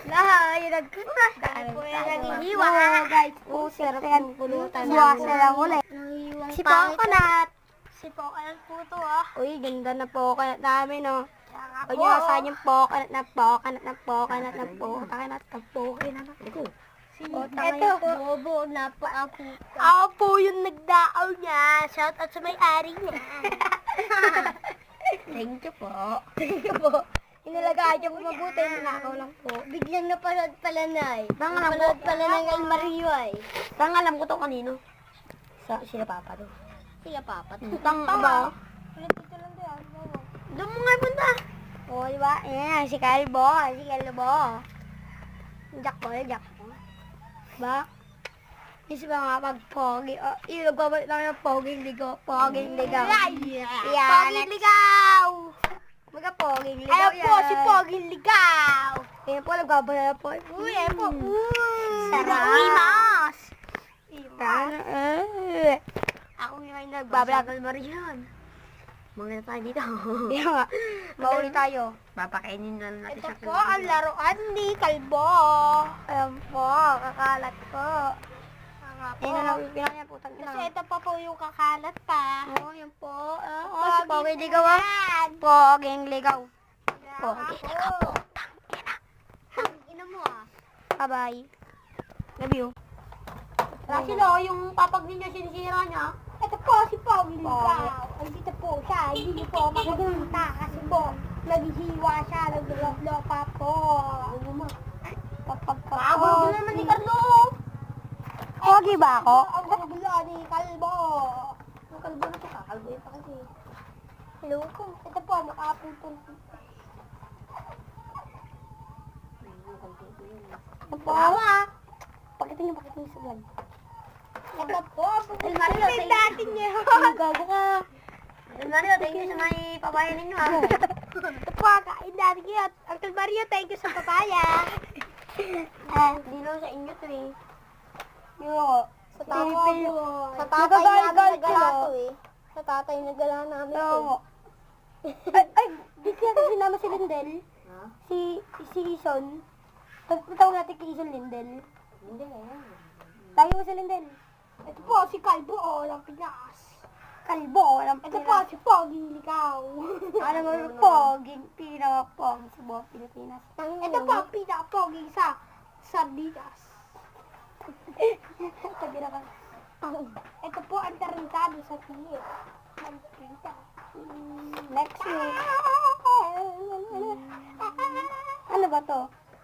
Lahat, yung nagkunas. Dahil po yung naghihiwa. Guys, sarap yung pulutan. Buwas na lang ulit. Si Coconut. Si Coconut po to, ah. Uy, ganda na Coconut namin, oh. Huwag nyo asahan yung Coconut na Coconut na Coconut na Coconut na Coconut. Ito, bobo na po ako. Ako po yung nagdaaw niya. Shout out sa may-ari niya. Thank you po. Thank you po. Inalagaan niyo po mabuti. Nakaw lang po. Biglang napanood pala na eh. Napanood pala ng El Mario eh. Tang alam ko to kanino. Sila Papa to. Sila Papa to. Tang ba? Dito lang din. Doon mo nga punta. O, diba? Ayan, si Calbo. Si Calbo. Jack ko. Ba? Is ba nga pag pogi? Ilagabalik lang yung poging ligaw. Poging ligaw. Yan. Poging ligaw! Mga poging ligaw yan. Ayan po si poging ligaw. Ayan po, nagbabalala po. Uy, ayan po. Sarap. Imas! Ako yung nagbabalala ng Marian. Mga na tayo dito. Yan nga. Mauli tayo. Papakainin na natin siya. Ito po ang laruan ni Kalbo. Ayan po, kakalat po. Ayan na lang, pinakanya po. Kasi ito pa po yung kakalat pa. Oo, yan po. Si Poging Ligaw. Poging Ligaw. Poging Ligaw po. Ina mo ah. Bye-bye. Love you. Kasi yung papag ninyo sinisira niya. Ito po si Poging Ligaw. Andito po siya. Hindi po makikita kasi po naghihiwa siya. Naglopa po. Pagod naman ni Carlo. Pogi ba ako? Ang gulo ni Kalbo. Ang Kalbo na siya. Kalbo yun pa kasi. Hello ko. Ito po, makaputol. Ito po. Pakitin niyo sa vlog. Ito po. El Mario, natin niya. Gago ka. El Mario, thank you sa may papaya ninyo. Ito po, kain natin kayo. Uncle Mario, thank you sa papaya. Hindi lang sa inyo to eh. Yo, sa tatay nagala to eh. Sa tatay nagala namin to. Ay, di kaya kasi sinama si Lindel. Si Ison. Tawag natin kay Ison Lindel. Lindel eh. Tayo mo si Lindel. Ito po si Kalbo, ng Pinas. Kalbo, ng Pinas. Ito po si Poging Ligaw. Alam mo, Poging, pinaka-Poging sa buong Pilipinas. Ito po, pinaka-Poging sa Sardinas. Ito po ang tarantado sa tilit. Next week. Ano ba to?